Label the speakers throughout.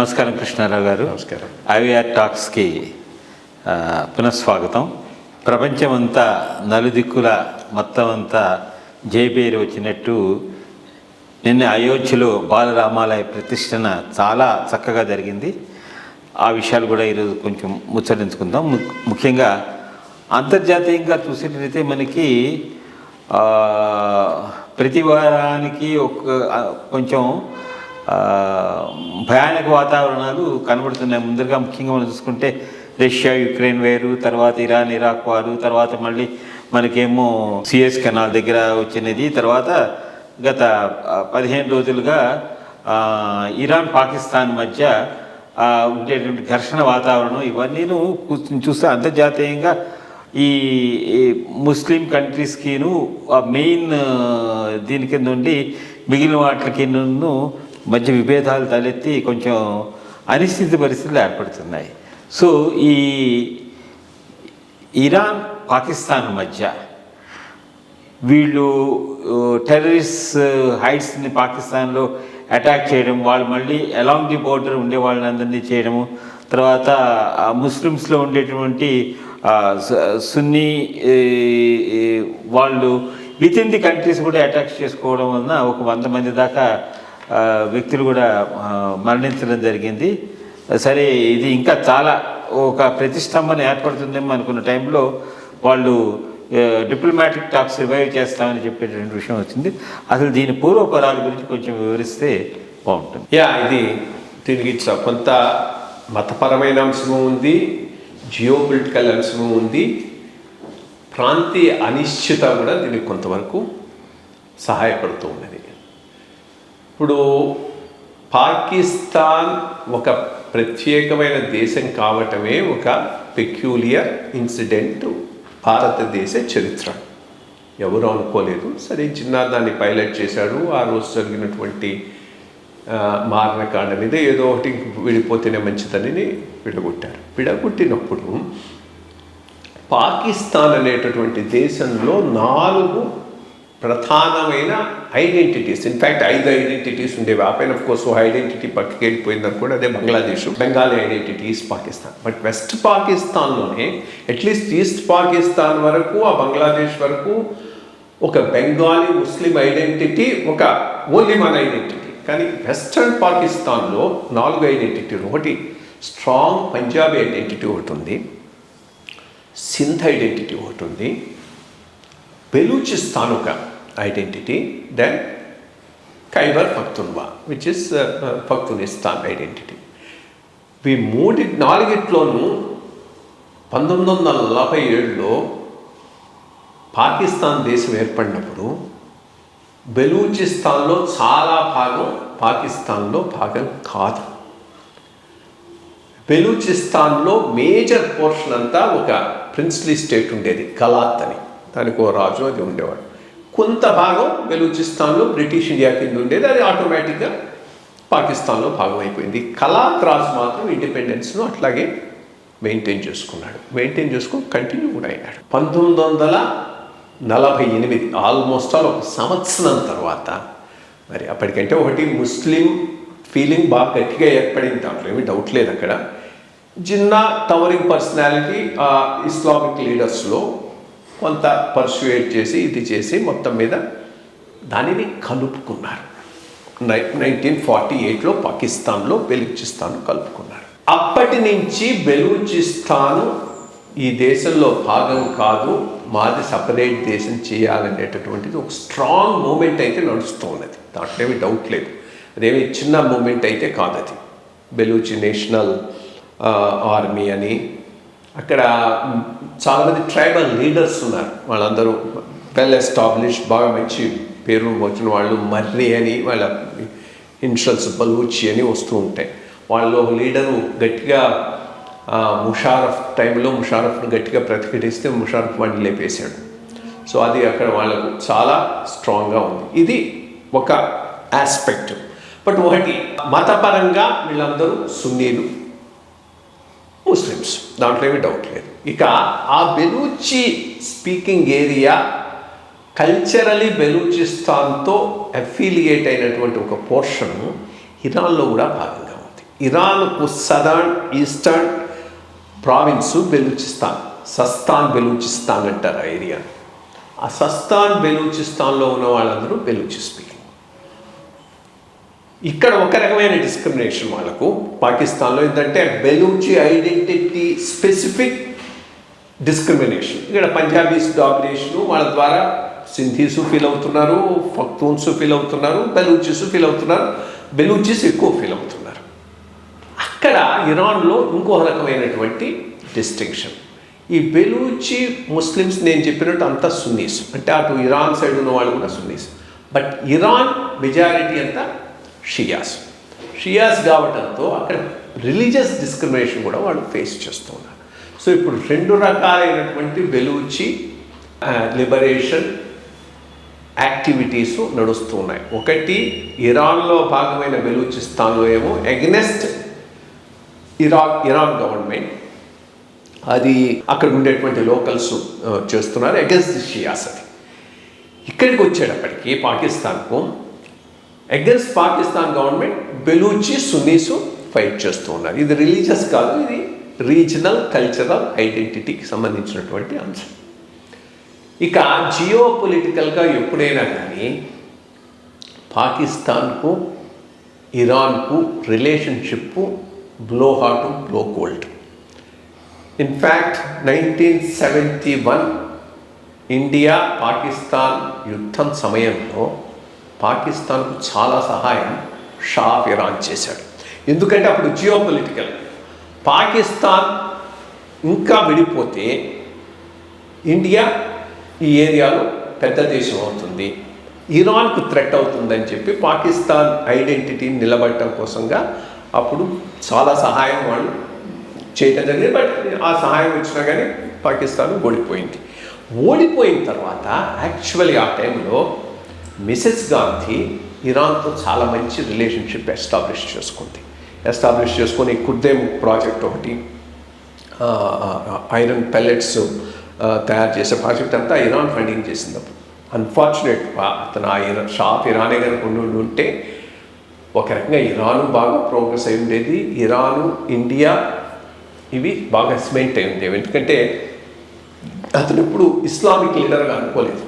Speaker 1: నమస్కారం కృష్ణారావు గారు.
Speaker 2: నమస్కారం.
Speaker 1: ఐవీఆర్ టాక్స్కి పునఃస్వాగతం. ప్రపంచమంతా నలుదిక్కుల మొత్తం అంతా జయబేరి వచ్చినట్టు నిన్న అయోధ్యలో బాలరామాలయ ప్రతిష్టన చాలా చక్కగా జరిగింది. ఆ విషయాలు కూడా ఈరోజు కొంచెం ముచ్చరించుకుందాం. ముఖ్యంగా అంతర్జాతీయంగా చూసేటైతే మనకి ప్రతి వారానికి కొంచెం భయానక వాతావరణాలు కనబడుతున్నాయి. ముందరగా ముఖ్యంగా మనం చూసుకుంటే రష్యా యుక్రెయిన్ వేరు, తర్వాత ఇరాన్ ఇరాక్ వారు, తర్వాత మళ్ళీ మనకేమో సిఎస్ కెనాల్ దగ్గర వచ్చినది, తర్వాత గత 15 రోజులుగా ఇరాన్ పాకిస్తాన్ మధ్య ఉండేటువంటి ఘర్షణ వాతావరణం, ఇవన్నీ చూస్తే అంతర్జాతీయంగా ఈ ముస్లిం కంట్రీస్కిను మెయిన్ దీని కింద ఉండి మిగిలిన వాటికి మధ్య విభేదాలు తలెత్తి కొంచెం అనిశ్చిత పరిస్థితులు ఏర్పడుతున్నాయి. సో ఈ ఇరాన్ పాకిస్తాన్ మధ్య వీళ్ళు టెర్రరిస్ట్ హైట్స్ని పాకిస్తాన్లో అటాక్ చేయడం, వాళ్ళు మళ్ళీ అలాంగ్ ది బోర్డర్ ఉండే వాళ్ళని అందరినీ చేయడము, తర్వాత ముస్లిమ్స్లో ఉండేటువంటి సున్నీ వాళ్ళు విత్ ఇన్ ది కంట్రీస్ కూడా అటాక్ చేసుకోవడం వలన 100 మంది దాకా వ్యక్తులు కూడా మరణించడం జరిగింది. సరే, ఇది ఇంకా చాలా ఒక ప్రతిష్టంభన ఏర్పడుతుందేమో అనుకున్న టైంలో వాళ్ళు డిప్లొమాటిక్ టాక్స్ రివైవ్ చేస్తామని చెప్పేటువంటి విషయం వచ్చింది. అసలు దీని పూర్వపరాల గురించి కొంచెం వివరిస్తే బాగుంటుంది.
Speaker 2: దీనికి కొంత మతపరమైన అంశము ఉంది, జియోపొలిటికల్ అంశము ఉంది, ప్రాంతీయ అనిశ్చిత కూడా దీనికి కొంతవరకు సహాయపడుతూ ఉన్నది. ఇప్పుడు పాకిస్తాన్ ఒక ప్రత్యేకమైన దేశం కావటమే ఒక పెక్యూలియర్ ఇన్సిడెంట్ భారతదేశ చరిత్ర. ఎవరు అనుకోలేదు. సరే, జిన్నా దాన్ని పైలట్ చేశాడు. ఆ రోజు జరిగినటువంటి మారణకాండ మీద ఏదో ఒకటి విడిపోతేనే మంచిదని విడగొట్టినప్పుడు పాకిస్తాన్ అనేటటువంటి దేశంలో 4 ప్రధానమైన ఐడెంటిటీస్, ఇన్ఫ్యాక్ట్ 5 ఐడెంటిటీస్ ఉండేవి. ఆ పైన కోర్స్ ఐడెంటిటీ పక్కకి వెళ్ళిపోయిందని కూడా అదే Bangladesh, Bengali identity east Pakistan. But west పాకిస్తాన్లోనే అట్లీస్ట్ ఈస్ట్ పాకిస్తాన్ వరకు, ఆ బంగ్లాదేశ్ వరకు ఒక బెంగాలీ ముస్లిం ఐడెంటిటీ, ఒక ఓన్లీ వన్ ఐడెంటిటీ. కానీ వెస్టర్న్ పాకిస్తాన్లో 4 ఐడెంటిటీలు. ఒకటి స్ట్రాంగ్ పంజాబీ ఐడెంటిటీ ఒకటి ఉంది, సింధ్ ఐడెంటిటీ ఒకటి ఉంది, బెలూచిస్తాన్ ఒక identity, then Khyber Pakhtunkhwa which is Pakhtunistan identity. ఈ 4 1947లో పాకిస్తాన్ దేశం ఏర్పడినప్పుడు బెలూచిస్తాన్లో చాలా భాగం పాకిస్తాన్లో భాగం కాదు. బెలూచిస్తాన్లో మేజర్ పోర్షన్ అంతా ఒక ప్రిన్స్లీ స్టేట్ ఉండేది, గలాత్ అని, దానికి ఓ రాజు అది ఉండేవాడు. కొంత భాగం బెలూచిస్తాన్లో బ్రిటిష్ ఇండియా కింద ఉండేది, అది ఆటోమేటిక్గా పాకిస్తాన్లో భాగం అయిపోయింది. కలాత్ రాజు మాత్రం ఇండిపెండెన్స్ను అట్లాగే మెయింటైన్ చేసుకొని కంటిన్యూ కూడా అయినాడు. 1948 ఆల్మోస్ట్ ఆల్ 1 సంవత్సరం తర్వాత, మరి అప్పటికంటే ఒకటి ముస్లిం ఫీలింగ్ బాగా గట్టిగా ఏర్పడింది, దాంట్లో ఏమీ డౌట్ లేదు. అక్కడ జిన్నా టవరింగ్ పర్సనాలిటీ ఇస్లామిక్ లీడర్స్లో కొంత పర్సుయేట్ చేసి ఇది చేసి మొత్తం మీద దానిని కలుపుకున్నారు. 1948లో పాకిస్తాన్లో బెలూచిస్తాన్ కలుపుకున్నారు. అప్పటి నుంచి బెలూచిస్తాను ఈ దేశంలో భాగం కాదు, మాది సపరేట్ దేశం చేయాలనేటటువంటిది ఒక స్ట్రాంగ్ మూమెంట్ అయితే నడుస్తూ ఉన్నది, దాంట్లో ఏమీ డౌట్ లేదు. అదేమి చిన్న మూమెంట్ అయితే కాదు. అది బెలూచి నేషనల్ ఆర్మీ అని, అక్కడ చాలామంది ట్రైబల్ లీడర్స్ ఉన్నారు, వాళ్ళందరూ వెల్ ఎస్టాబ్లిష్డ్, బాగా మంచి పేరు వచ్చిన వాళ్ళు. మర్రి అని వాళ్ళ ఇన్షియల్స్, బలూచి అని వస్తూ ఉంటాయి. వాళ్ళు ఒక లీడరు గట్టిగా ముషారఫ్ టైంలో ముషారఫ్ను గట్టిగా ప్రతిఘటిస్తే ముషారఫ్ వాడిని లేపేశాడు. సో అది అక్కడ వాళ్ళకు చాలా స్ట్రాంగ్గా ఉంది. ఇది ఒక ఆస్పెక్ట్. బట్ ఒకటి మతపరంగా వీళ్ళందరూ సున్నీలు, ముస్లిమ్స్, దాంట్లో ఏమీ డౌట్ లేదు. ఇక ఆ బెలూచి స్పీకింగ్ ఏరియా కల్చరలీ బెలూచిస్తాన్తో అఫిలియేట్ అయినటువంటి ఒక పోర్షను ఇరాన్లో కూడా భాగంగా ఉంది. ఇరాన్కు southern eastern province Baluchistan, Sistan Baluchistan అంటారు ఆ ఏరియా. ఆ సస్తాన్ బెలూచిస్తాన్లో ఉన్న వాళ్ళందరూ బెలూచి స్పీకింగ్. ఇక్కడ ఒక రకమైన డిస్క్రిమినేషన్ వాళ్ళకు పాకిస్తాన్లో ఏంటంటే బెలూచి ఐడెంటిటీ స్పెసిఫిక్ డిస్క్రిమినేషన్. ఇక్కడ పంజాబీస్ డామినేషను, వాళ్ళ ద్వారా సింధీసు ఫీల్ అవుతున్నారు, ఫక్తూన్స్ ఫీల్ అవుతున్నారు, బెలూచిస్ ఫీల్ అవుతున్నారు, బెలూచిస్ ఎక్కువ ఫీల్ అవుతున్నారు. అక్కడ ఇరాన్లో ఇంకో రకమైనటువంటి డిస్టింక్షన్. ఈ బెలూచి ముస్లిమ్స్ నేను చెప్పినట్టు అంతా సున్నీస్, అంటే అటు ఇరాన్ సైడ్ ఉన్న వాళ్ళు కూడా సున్నీస్. బట్ ఇరాన్ మెజారిటీ అంతా షియాస్ కావడంతో అక్కడ రిలీజియస్ డిస్క్రిమినేషన్ కూడా వాళ్ళు ఫేస్ చేస్తూ ఉన్నారు. సో ఇప్పుడు రెండు రకాలైనటువంటి బెలూచి లిబరేషన్ యాక్టివిటీస్ నడుస్తూ ఉన్నాయి. ఒకటి ఇరాన్లో భాగమైన బెలూచిస్తాన్లో ఏమో ఎగ్నెస్ట్ ఇరాన్ గవర్నమెంట్, అది అక్కడ ఉండేటువంటి లోకల్స్ చేస్తున్నారు అగెన్స్ట్ ది షియాస్. అది ఇక్కడికి వచ్చేటప్పటికి పాకిస్తాన్కు against Pakistan government Baluchi Sunnis fight చేస్తూ ఉన్నారు. ఇది రిలీజియస్ కాదు, ఇది రీజనల్ కల్చరల్ ఐడెంటిటీకి సంబంధించినటువంటి అంశం. ఇక జియో పొలిటికల్గా ఎప్పుడైనా కానీ పాకిస్తాన్కు ఇరాన్కు relationship blow hot blow cold. In fact 1971 India Pakistan యుద్ధం సమయంలో పాకిస్తాన్కు చాలా సహాయం షా ఆఫ్ ఇరాన్ చేశాడు. ఎందుకంటే అప్పుడు జియో పొలిటికల్ పాకిస్తాన్ ఇంకా విడిపోతే ఇండియా ఈ ఏరియాలో పెద్ద దేశం అవుతుంది, ఇరాన్కు థ్రెట్ అవుతుందని చెప్పి పాకిస్తాన్ ఐడెంటిటీని నిలబడటం కోసంగా అప్పుడు చాలా సహాయం వాళ్ళు చేయటం జరిగింది. బట్ ఆ సహాయం వచ్చినా కానీ పాకిస్తాన్ ఓడిపోయిన తర్వాత యాక్చువల్లీ ఆ టైంలో మిసెస్ గాంధీ ఇరాన్తో చాలా మంచి రిలేషన్షిప్ ఎస్టాబ్లిష్ చేసుకొని కుర్దేమ్ ప్రాజెక్ట్ ఒకటి, ఐరన్ పెల్లెట్స్ తయారు చేసే ప్రాజెక్ట్ అంతా ఇరాన్ ఫండింగ్ చేసింది. అప్పుడు అన్ఫార్చునేట్ అతను షా ఆఫ్ ఇరానే కనుక ఉంటే ఒక రకంగా ఇరాను బాగా ప్రోగ్రెస్ అయి ఉండేది. ఇరాను ఇండియా ఇవి బాగా సిమెంట్ అయి ఉండేవి. ఎందుకంటే అతను ఇప్పుడు ఇస్లామిక్ లీడర్గా అనుకోలేదు,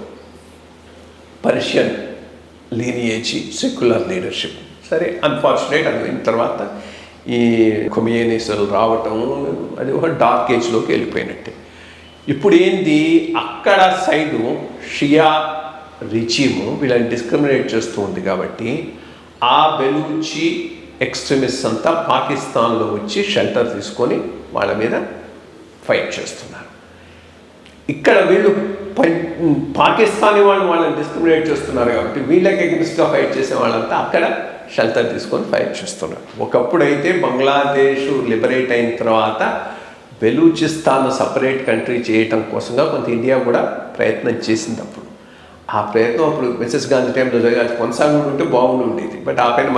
Speaker 2: పర్షియన్ లీనియేజీ సెక్యులర్ లీడర్షిప్. సరే అన్ఫార్చునేట్ అది అయిన తర్వాత ఈ ఖొమేనీలు రావటం అది ఒక డార్క్ ఏజ్లోకి వెళ్ళిపోయినట్టే. ఇప్పుడు ఏంది అక్కడ సైడు షియా రిజీము వీళ్ళని డిస్క్రిమినేట్ చేస్తూ ఉంది కాబట్టి ఆ బెలూచి ఎక్స్ట్రీమిస్ట్ అంతా పాకిస్తాన్లో వచ్చి షెల్టర్ తీసుకొని వాళ్ళ మీద ఫైట్ చేస్తున్నారు. ఇక్కడ వీళ్ళు పాకిస్తానీ వాళ్ళని డిస్క్రిమినేట్ చేస్తున్నారు కాబట్టి వీళ్ళకి ఎగ్నిస్ట్గా ఫైట్ చేసే వాళ్ళంతా అక్కడ షెల్టర్ తీసుకొని ఫైట్ చేస్తున్నారు. ఒకప్పుడు అయితే బంగ్లాదేశ్ లిబరేట్ అయిన తర్వాత బెలూచిస్తాన్ సపరేట్ కంట్రీ చేయటం కోసంగా కొంత ఇండియా కూడా ప్రయత్నం చేసింది. అప్పుడు ఆ ప్రయత్నం అప్పుడు మిసెస్ గాంధీ టైంలో అది కొనసాగి ఉంటే బాగుండి ఉండేది. బట్ ఆ పైన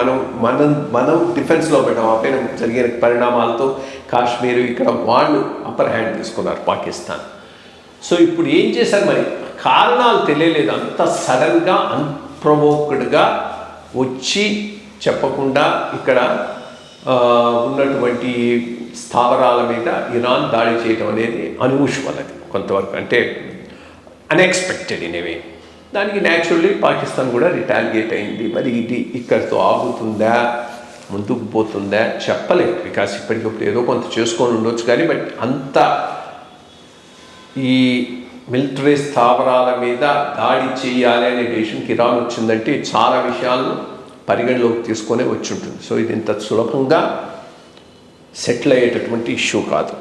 Speaker 2: మనం డిఫెన్స్లో పెట్టాం. ఆ పైన జరిగిన పరిణామాలతో కాశ్మీర్ ఇక్కడ వాళ్ళు అప్పర్ హ్యాండ్ తీసుకున్నారు పాకిస్తాన్. సో ఇప్పుడు ఏం చేశారు మరి కారణాలు తెలియలేదు, అంత సడన్గా అన్ప్రొవోక్డ్గా వచ్చి చెప్పకుండా ఇక్కడ ఉన్నటువంటి స్థావరాల మీద ఇరాన్ దాడి చేయడం అనేది అన్యూజువల్. అది కొంతవరకు అంటే అన్ఎక్స్పెక్టెడ్ ఇన్ ఏ వే. దానికి న్యాచురల్లీ పాకిస్తాన్ కూడా రిటాలియేట్ అయింది. మరి ఇది ఇక్కడితో ఆగుతుందా ముందుకు పోతుందా చెప్పలేదు. బికాస్ ఇప్పటికప్పుడు ఏదో కొంత చేసుకొని ఉండొచ్చు కానీ బట్ అంత ఈ మిలిటరీ స్థావరాల మీద దాడి చేయాలి అనే డెసిషన్కి ఇరాన్ వచ్చిందంటే చాలా విషయాలను పరిగణలోకి తీసుకొని వచ్చి ఉంటుంది. సో ఇది ఇంత సులభంగా సెటిల్ అయ్యేటటువంటి ఇష్యూ కాదు.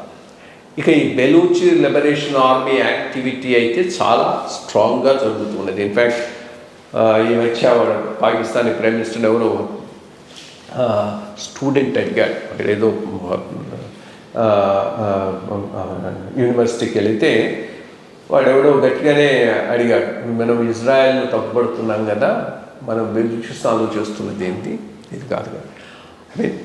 Speaker 2: ఇక ఈ బెలూచి లిబరేషన్ ఆర్మీ యాక్టివిటీ అయితే చాలా స్ట్రాంగ్గా జరుగుతున్నది. ఇన్ఫ్యాక్ట్ ఈ మధ్య పాకిస్తానీ ప్రైమ్ మినిస్టర్ ఎవరో స్టూడెంట్ అడిగాడు, అక్కడ ఏదో యూనివర్సిటీకి వెళితే వాడెవడో గట్టిగానే అడిగాడు, మనం ఇజ్రాయెల్ను తప్పుపడుతున్నాం కదా, మనం బెలూచిస్తాన్లో చేస్తున్నది ఏంటి, ఇది కాదు కదా. I mean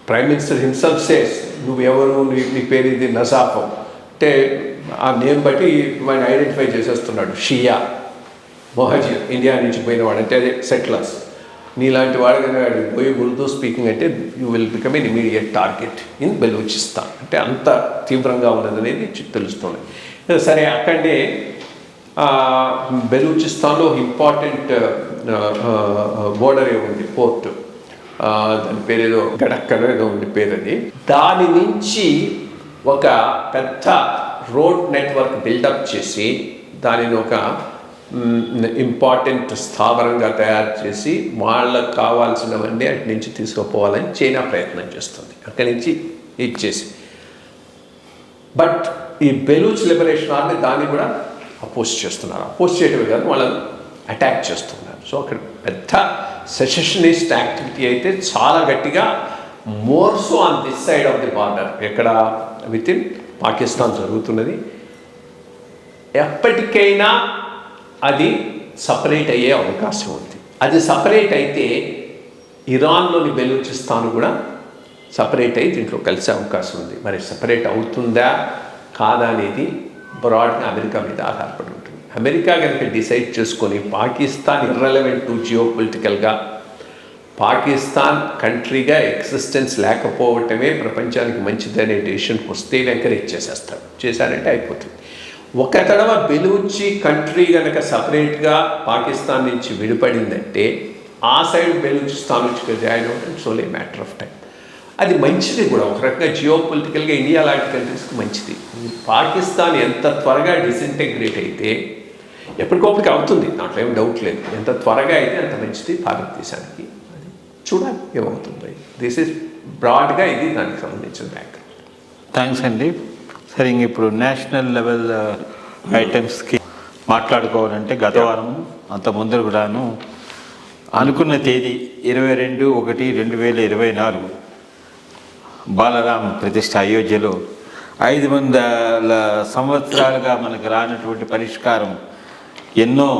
Speaker 2: prime minister himself says నువ్వెవరు, నీ పేరు ఇది నజాఫం అంటే ఆ నేమ్ బట్టి వాడిని ఐడెంటిఫై చేసేస్తున్నాడు. షియా మొహజీర్ ఇండియా నుంచి పోయినవాడు అంటే అదే సెటిలర్స్. నీలాంటి వాడు కనుక పోయి ఉర్దూ స్పీకింగ్ అంటే you will become an immediate target in Balochistan. అంటే అంత తీవ్రంగా ఉన్నదనేది తెలుస్తుంది. సరే, అక్కడే బెలూచిస్తాన్లో ఇంపార్టెంట్ బోర్డర్ ఉంది, పోర్ట్, దాని పేరు ఏదో గడక్కడో ఏదో ఉంది పేరు. అది దాని నుంచి ఒక పెద్ద రోడ్ నెట్వర్క్ బిల్డప్ చేసి దానిని ఒక ఇంపార్టెంట్ స్థావరంగా తయారు చేసి వాళ్ళకు కావాల్సినవన్నీ అటు నుంచి తీసుకుపోవాలని చైనా ప్రయత్నం చేస్తుంది, అక్కడి నుంచి ఇచ్చేసి. బట్ ఈ బెలూచ్ లిబరేషన్ ఆర్మీ దాన్ని కూడా అపోజ్ చేస్తున్నారు. అపోజ్ చేయటమే కాదు, వాళ్ళని అటాక్ చేస్తున్నారు. సో అక్కడ పెద్ద సెషనిస్ట్ యాక్టివిటీ అయితే చాలా గట్టిగా, more so on this side of the border, ఎక్కడ విత్ ఇన్ పాకిస్తాన్ జరుగుతున్నది. ఎప్పటికైనా అది సపరేట్ అయ్యే అవకాశం ఉంది. అది సపరేట్ అయితే ఇరాన్లోని బెలూచిస్తాన్ కూడా సపరేట్ అయ్యి దీంట్లో కలిసే అవకాశం ఉంది. మరి సపరేట్ అవుతుందా కాదా అనేది బ్రాడ్గా అమెరికా మీద ఆధారపడి ఉంటుంది. అమెరికా కనుక డిసైడ్ చేసుకొని పాకిస్తాన్ ఇర్రెలవెంట్ టు జియో పొలిటికల్గా, పాకిస్తాన్ కంట్రీగా ఎగ్జిస్టెన్స్ లేకపోవటమే ప్రపంచానికి మంచిదనే డెసిషన్కి వస్తే ఎంకరేజ్ చేసేస్తాడు. చేశారంటే అయిపోతుంది. ఒక తడవ బెలూచి కంట్రీ కనుక సపరేట్గా పాకిస్తాన్ నుంచి విడిపడిందంటే ఆ సైడ్ బెలూచిస్తాన్ నుంచి జాయిన్ అవ్వడం it's only matter of time. అది మంచిది కూడా, ఒక రకంగా జియో పొలిటికల్గా ఇండియా లాంటి కంట్రీస్కి మంచిది. పాకిస్తాన్ ఎంత త్వరగా డిసింటెగ్రేట్ అయితే, ఎప్పటికప్పటికి అవుతుంది, దాంట్లో ఏం డౌట్ లేదు, ఎంత త్వరగా అయితే అంత మంచిది భారతదేశానికి. అది చూడాలి ఏమవుతుంది. దిస్ ఈజ్ బ్రాడ్గా ఇది దానికి సంబంధించిన బ్యాక్గ్రౌండ్.
Speaker 1: థ్యాంక్స్ అండి. సరే, ఇంక ఇప్పుడు నేషనల్ లెవెల్ ఐటమ్స్కి మాట్లాడుకోవాలంటే గత వారం అంత ముందర కూడాను అనుకున్న తేదీ 22/1/2024 బాలరాం ప్రతిష్ఠ అయోధ్యలో 500 సంవత్సరాలుగా మనకు రానటువంటి పరిష్కారం, ఎన్నో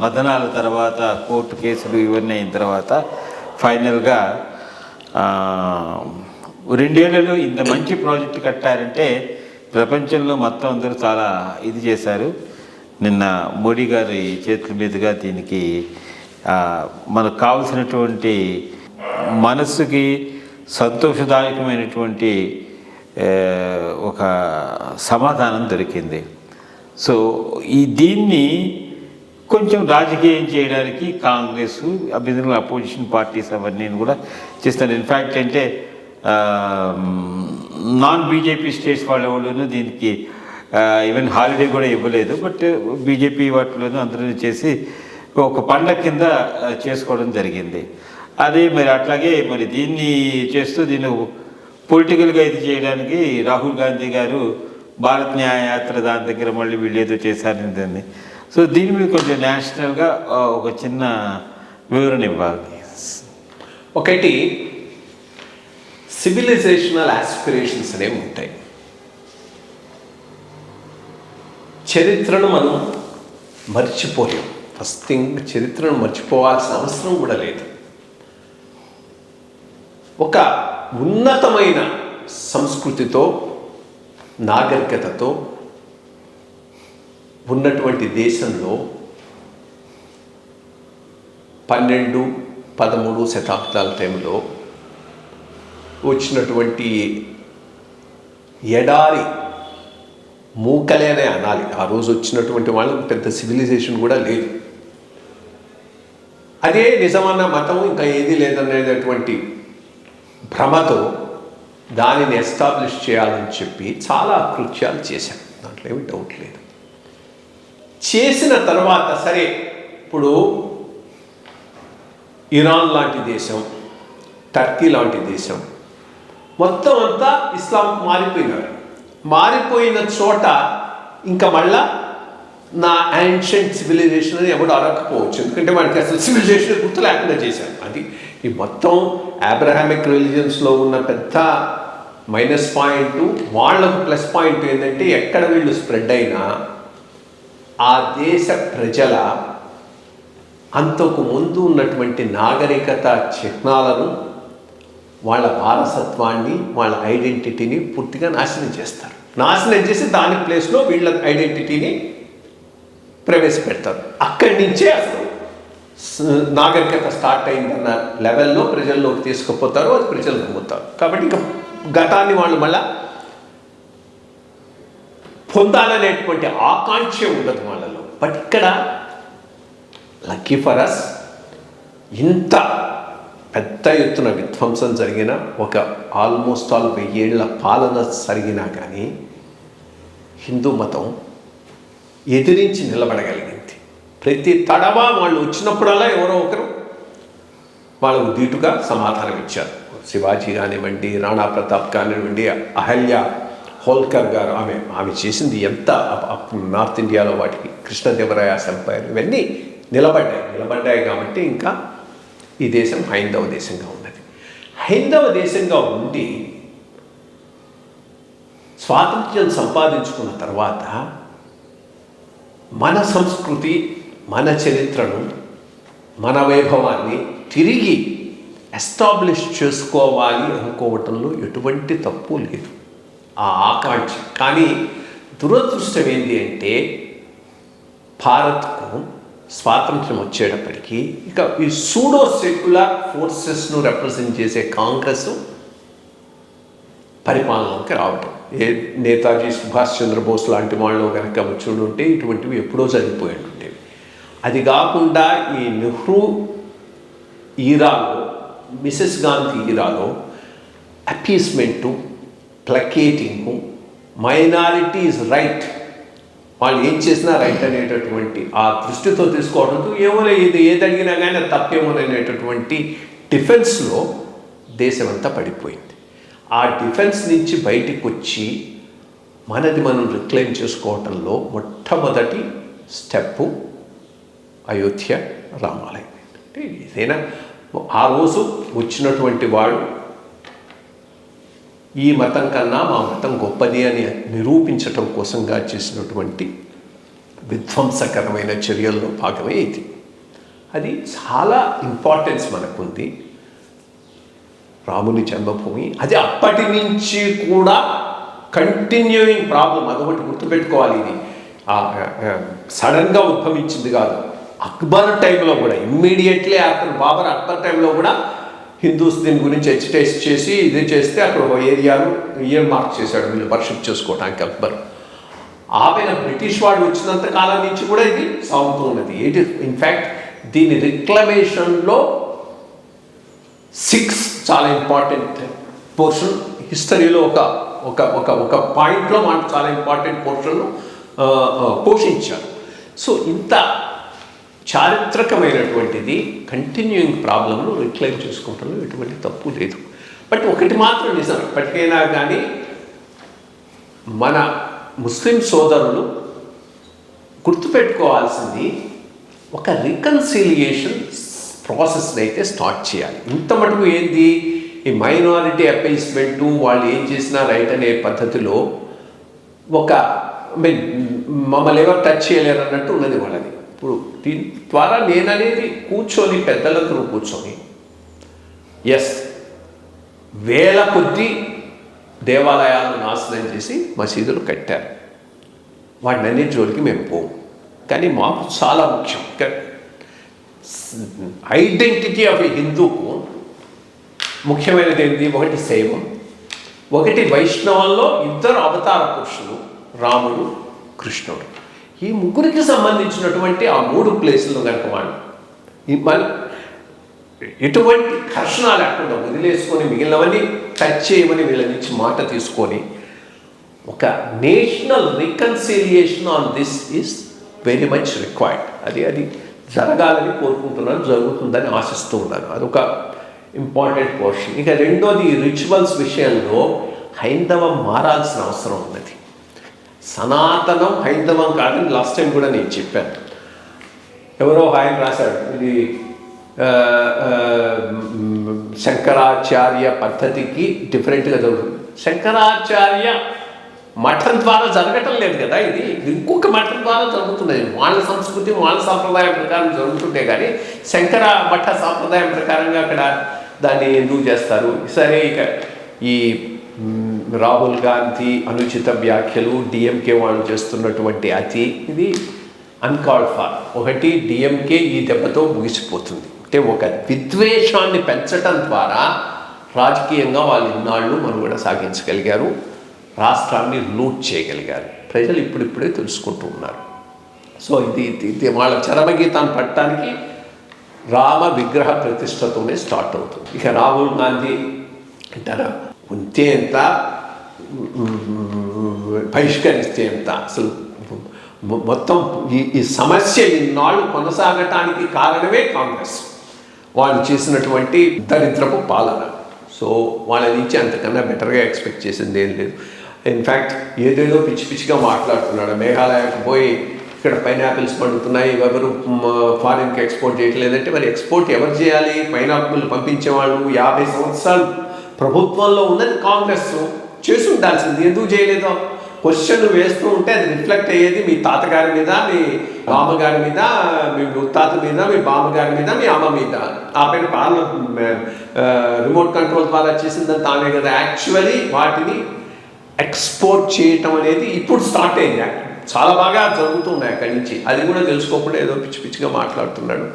Speaker 1: మదనాల తర్వాత కోర్టు కేసులు ఇవన్నీ అయిన తర్వాత ఫైనల్గా 2 ఏళ్లలో ఇంత మంచి ప్రాజెక్టు కట్టారంటే ప్రపంచంలో మొత్తం అందరూ చాలా ఇది చేశారు. నిన్న మోడీ గారి చేతుల మీదుగా దీనికి మనకు కావలసినటువంటి మనస్సుకి సంతోషదాయకమైనటువంటి ఒక సమాధానం దొరికింది. సో దీన్ని కొంచెం రాజకీయం చేయడానికి కాంగ్రెస్ అభ్యర్థులు, అపోజిషన్ పార్టీస్ అవన్నీ కూడా చేస్తారు. ఇన్ఫ్యాక్ట్ అంటే నాన్ బీజేపీ స్టేట్స్ వాళ్ళలోనూ దీనికి ఈవెన్ హాలిడే కూడా ఇవ్వలేదు. బట్ బీజేపీ వాటిలోనూ అందరూ చేసి ఒక పండగ కింద చేసుకోవడం జరిగింది. అదే మరి అట్లాగే మరి దీన్ని చేస్తూ దీన్ని పొలిటికల్గా ఇది చేయడానికి రాహుల్ గాంధీ గారు భారత్ న్యాయయాత్ర దాని దగ్గర మళ్ళీ వీళ్ళు ఏదో చేశారని దాన్ని. సో దీని మీద కొంచెం నేషనల్గా ఒక చిన్న వివరణ ఇవ్వాలి.
Speaker 2: ఒకటి, సివిలైజేషనల్ ఆస్పిరేషన్స్ అనేవి ఉంటాయి. చరిత్రను మనం మర్చిపోలేం. ఫస్ట్ థింగ్, చరిత్రను మర్చిపోవాల్సిన అవసరం కూడా లేదు. ఒక ఉన్నతమైన సంస్కృతితో, నాగరికతతో ఉన్నటువంటి దేశంలో 12-13 శతాబ్దాల టైంలో వచ్చినటువంటి ఎడారి మూకలేనే అనాలి. ఆ రోజు వచ్చినటువంటి వాళ్ళకి పెద్ద సివిలైజేషన్ కూడా లేదు. అదే నిజమన్న మతం ఇంకా ఏదీ లేదనేటటువంటి భ్రమతో దానిని ఎస్టాబ్లిష్ చేయాలని చెప్పి చాలా కృత్యాలు చేశారు. దాంట్లో ఏమి డౌట్ లేదు. చేసిన తర్వాత సరే, ఇప్పుడు ఇరాన్ లాంటి దేశం, టర్కీ లాంటి దేశం మొత్తం అంతా ఇస్లాంకి మారిపోయినారు. మారిపోయిన చోట ఇంకా మళ్ళా నా యాన్షియంట్ సివిలైజేషన్ అని ఎవడు అడగకపోవచ్చు. ఎందుకంటే మనకి అసలు సివిలైజేషన్ గుర్తు లేకుండా చేశారు. అది ఈ మొత్తం అబ్రహామిక్ రిలీజియన్స్లో ఉన్న పెద్ద మైనస్ పాయింట్. వాళ్ళకు ప్లస్ పాయింట్ ఏంటంటే ఎక్కడ వీళ్ళు స్ప్రెడ్ అయినా ఆ దేశ ప్రజల అంతకు ముందు ఉన్నటువంటి నాగరికత చిహ్నాలను, వాళ్ళ వారసత్వాన్ని, వాళ్ళ ఐడెంటిటీని పూర్తిగా నాశనం చేస్తారు. నాశనం చేసి దాని ప్లేస్లో వీళ్ళ ఐడెంటిటీని ప్రవేశపెడతారు. అక్కడి నుంచే అసలు నాగరికత స్టార్ట్ అయిందన్న లెవెల్లో ప్రజల్లోకి తీసుకుపోతారు, అది ప్రజలు నమ్ముతారు. కాబట్టి ఇంకా గతాన్ని వాళ్ళు మళ్ళా పొందాలనేటువంటి ఆకాంక్ష ఉండదు వాళ్ళలో. బట్ ఇక్కడ లక్కీ ఫర్ అస్ ఇంత పెద్ద ఎత్తున విధ్వంసం జరిగిన ఒక ఆల్మోస్ట్ 1000 ఏళ్ల పాలన జరిగినా కానీ హిందూ మతం ఎదిరించి నిలబడగలిగింది. ప్రతి తడవ వాళ్ళు వచ్చినప్పుడల్లా ఎవరో ఒకరు వాళ్ళకు ధీటుగా సమాధానం ఇచ్చారు. శివాజీ కానివ్వండి, రాణా ప్రతాప్ కానివ్వండి, అహల్య హోల్కర్ గారు, ఆమె చేసింది ఎంత నార్త్ ఇండియాలో వాటికి కృష్ణదేవరాయాస్ ఎంపైర్ ఇవన్నీ నిలబడ్డాయి కాబట్టి ఇంకా ఈ దేశం హైందవ దేశంగా ఉన్నది. హైందవ దేశంగా ఉండి స్వాతంత్ర్యం సంపాదించుకున్న తర్వాత మన సంస్కృతి, మన చరిత్రను, మన వైభవాన్ని తిరిగి ఎస్టాబ్లిష్ చేసుకోవాలి అనుకోవటంలో ఎటువంటి తప్పు లేదు, ఆ ఆకాంక్ష. కానీ దురదృష్టం ఏంటి అంటే భారత్కు స్వాతంత్ర్యం వచ్చేటప్పటికీ ఇక ఈ సూడో సెక్యులర్ ఫోర్సెస్ను రిప్రజెంట్ చేసే కాంగ్రెస్ పరిపాలనలోకి రావటం. నేతాజీ సుభాష్ చంద్రబోస్ లాంటి వాళ్ళు కనుక వచ్చి ఉంటే ఇటువంటివి ఎప్పుడో జరిగిపోయి ఉండేవి. అది కాకుండా ఈ నెహ్రూ ఈరాలో, మిసెస్ గాంధీ ఈరాలో అపీస్మెంటు, ప్లకేటింగు, మైనారిటీస్ రైట్, వాళ్ళు ఏం చేసినా రైట్ అనేటటువంటి ఆ దృష్టితో తీసుకోవడంతో ఏది అడిగినా కానీ అది తప్పేమోననేటటువంటి డిఫెన్స్లో దేశమంతా పడిపోయింది. ఆ డిఫెన్స్ నుంచి బయటికి వచ్చి మనది మనం రిక్లెయిమ్ చేసుకోవటంలో మొట్టమొదటి స్టెప్పు అయోధ్య రామాలయం. అంటే ఏదైనా ఆ రోజు వచ్చినటువంటి వాడు ఈ మతం కన్నా మా మతం గొప్పది అని నిరూపించటం కోసంగా చేసినటువంటి విధ్వంసకరమైన చర్యల్లో భాగమే ఇది. అది చాలా ఇంపార్టెన్స్ మనకుంది. రాముని జన్మభూమి అది అప్పటి నుంచి కూడా కంటిన్యూయింగ్ ప్రాబ్లం. అదొకటి గుర్తుపెట్టుకోవాలి. ఇది సడన్గా ఉద్భవించింది కాదు. అక్బర్ టైంలో కూడా, ఇమ్మీడియట్లీ ఆఫ్టర్ బాబర్ అక్బర్ టైంలో కూడా హిందూస్ దీని గురించి ఎజిటేట్ చేసి ఇది చేస్తే అక్కడ ఒక ఏరియాను మార్క్ చేశాడు వీళ్ళు వర్షిప్ చేసుకోవడానికి అక్బర్. ఆమెన బ్రిటిష్ వాడు వచ్చినంత కాలం నుంచి కూడా ఇది సాగుతూ ఉన్నది. ఇట్ ఇస్ ఇన్ఫ్యాక్ట్ దీని రిక్లమేషన్లో 6 చాలా ఇంపార్టెంట్ పోర్షన్ హిస్టరీలో ఒక పాయింట్లో మనకు చాలా ఇంపార్టెంట్ పోర్షన్ను పోషించారు. సో ఇంత చారిత్రకమైనటువంటిది కంటిన్యూయింగ్ ప్రాబ్లంను రిక్లైమ్ చేసుకోవడంలో ఎటువంటి తప్పు లేదు. బట్ ఒకటి మాత్రం నిజం, ఎప్పటికైనా కానీ మన ముస్లిం సోదరులు గుర్తుపెట్టుకోవాల్సింది ఒక రికన్సిలియేషన్ ప్రాసెస్ని అయితే స్టార్ట్ చేయాలి. ఇంత మటుకు ఏంది ఈ మైనారిటీ అపీస్మెంటు, వాళ్ళు ఏం చేసినా రైట్ అనే పద్ధతిలో ఒక మమ్మల్ని ఎవరు టచ్ చేయలేరు అన్నట్టు ఉన్నది వాళ్ళది. ఇప్పుడు దీని ద్వారా నేననేది కూర్చొని పెద్దలందరూ కూర్చొని వేల కొద్దీ దేవాలయాలను నాశనం చేసి మసీదులు కట్టారు. వాటిని అన్ని జోలికి మేము పోము. కానీ మాకు చాలా ముఖ్యం ఐడెంటిటీ ఆఫ్ ఏ హిందూకు ముఖ్యమైనది ఏంటి? ఒకటి శైవం, ఒకటి వైష్ణవంలో 2 అవతార పురుషులు రాముడు, కృష్ణుడు. ఈ ముగ్గురికి సంబంధించినటువంటి ఆ 3 ప్లేసులను కనుక వాళ్ళు ఎటువంటి ఘర్షణ లేకుండా వదిలేసుకొని మిగిలినవన్నీ టచ్ చేయమని వీళ్ళ నుంచి మాట తీసుకొని ఒక national reconciliation on this is very much required. అది జరగాలని కోరుకుంటున్నాను, జరుగుతుందని ఆశిస్తూ ఉన్నాను. అదొక ఇంపార్టెంట్ పోర్షన్. ఇక రెండోది రిచువల్స్ విషయంలో హైందవం మారాల్సిన అవసరం ఉన్నది. సనాతనం హైందవం కాదని లాస్ట్ టైం కూడా నేను చెప్పాను. ఎవరో ఆయన రాశాడు, ఇది శంకరాచార్య పద్ధతికి డిఫరెంట్గా జరుగుతుంది. శంకరాచార్య మఠం ద్వారా జరగటం లేదు కదా, ఇది ఇంకొక మఠం ద్వారా జరుగుతున్నది. వాళ్ళ సంస్కృతి వాళ్ళ సాంప్రదాయం ప్రకారం జరుగుతుంటే కానీ శంకర మఠ సాంప్రదాయం ప్రకారంగా అక్కడ దాన్ని ఎందుకు చేస్తారు? సరే, ఇక ఈ రాహుల్ గాంధీ అనుచిత వ్యాఖ్యలు, డిఎంకే వాళ్ళు చేస్తున్నటువంటి ఇది అన్కాల్డ్ ఫార్. ఒకటి డిఎంకే ఈ దెబ్బతో ముగిసిపోతుంది. అంటే ఒక విద్వేషాన్ని పెంచడం ద్వారా రాజకీయంగా వాళ్ళు ఇన్నాళ్ళు మనుగడ సాగించగలిగారు, రాష్ట్రాన్ని లూట్ చేయగలిగారు. ప్రజలు ఇప్పుడిప్పుడే తెలుసుకుంటూ ఉన్నారు. సో ఇది వాళ్ళ చరమగీతాన్ని పట్టడానికి రామ విగ్రహ ప్రతిష్టతోనే స్టార్ట్ అవుతుంది. ఇక రాహుల్ గాంధీ అంటారా, ఉంటే ఎంత, బహిష్కరిస్తే ఎంత, అసలు మొత్తం ఈ సమస్య ఇన్నాళ్ళు కొనసాగటానికి కారణమే కాంగ్రెస్, వాళ్ళు చేసినటువంటి దరిద్రపు పాలన. సో వాళ్ళ నుంచి అంతకన్నా బెటర్గా ఎక్స్పెక్ట్ చేసింది ఏం లేదు. ఇన్ఫ్యాక్ట్ ఏదేదో పిచ్చి పిచ్చిగా మాట్లాడుతున్నాడు. మేఘాలయకు పోయి ఇక్కడ పైనాపిల్స్ పండుతున్నాయి, ఎవరు ఫారిన్కి ఎక్స్పోర్ట్ చేయట్లేదంటే మరి ఎక్స్పోర్ట్ ఎవరు చేయాలి? పైనాపిల్ పంపించేవాళ్ళు 50 సంవత్సరాలు ప్రభుత్వంలో ఉన్నది కాంగ్రెస్, చేసి ఉండాల్సింది. ఎందుకు చేయలేదో క్వశ్చన్లు వేస్తూ ఉంటే అది రిఫ్లెక్ట్ అయ్యేది మీ తాతగారి మీద, మీ మామగారి మీద, మీ ముత్తాత మీద, మీ బామ్మగారి మీద, మీ అమ్మ మీద. ఆ పైన రిమోట్ కంట్రోల్ ద్వారా చేసిందంతా ఆమె కదా. యాక్చువల్లీ వాటిని ఎక్స్పోర్ట్ చేయటం అనేది ఇప్పుడు స్టార్ట్ అయింది. చాలా బాగా జరుగుతున్నాయి అక్కడి నుంచి. అది కూడా తెలుసుకోకుండా ఏదో పిచ్చి పిచ్చిగా మాట్లాడుతున్నాడు.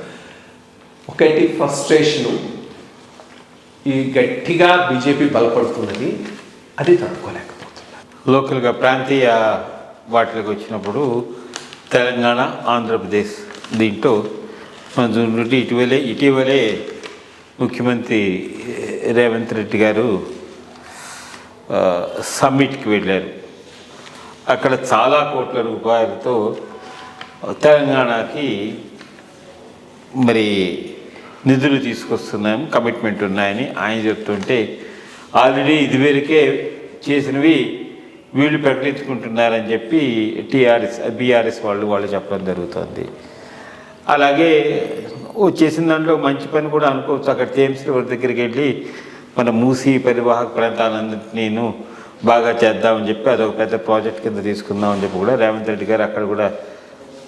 Speaker 2: ఒకటి ఫ్రస్ట్రేషను, ఈ గట్టిగా బీజేపీ బలపడుతున్నది, అది తట్టుకోలేకపోతున్నారు.
Speaker 1: లోకల్గా ప్రాంతీయ వాటికి వచ్చినప్పుడు తెలంగాణ, ఆంధ్రప్రదేశ్ దీంట్లో మనం చూసుకుంటే ఇటీవలే ముఖ్యమంత్రి రేవంత్ రెడ్డి గారు సమ్మిట్కి వెళ్ళారు. అక్కడ చాలా కోట్ల రూపాయలతో తెలంగాణకి మరి నిధులు తీసుకొస్తున్నాం, కమిట్మెంట్ ఉన్నాయని ఆయన చెప్తుంటే, ఆల్రెడీ ఇదివరకే చేసినవి వీళ్ళు ప్రకటించుకుంటున్నారని చెప్పి బీఆర్ఎస్ వాళ్ళు చెప్పడం జరుగుతుంది. అలాగే చేసిన దాంట్లో మంచి పని కూడా అనుకోవచ్చు. అక్కడ థేమ్స్ రివర్ దగ్గరికి వెళ్ళి మన మూసీ పరివాహక ప్రాంతాలన్నింటినీ బాగా చేద్దామని చెప్పి అదొక పెద్ద ప్రాజెక్ట్ కింద తీసుకుందామని చెప్పి కూడా రేవంత్ రెడ్డి గారు అక్కడ కూడా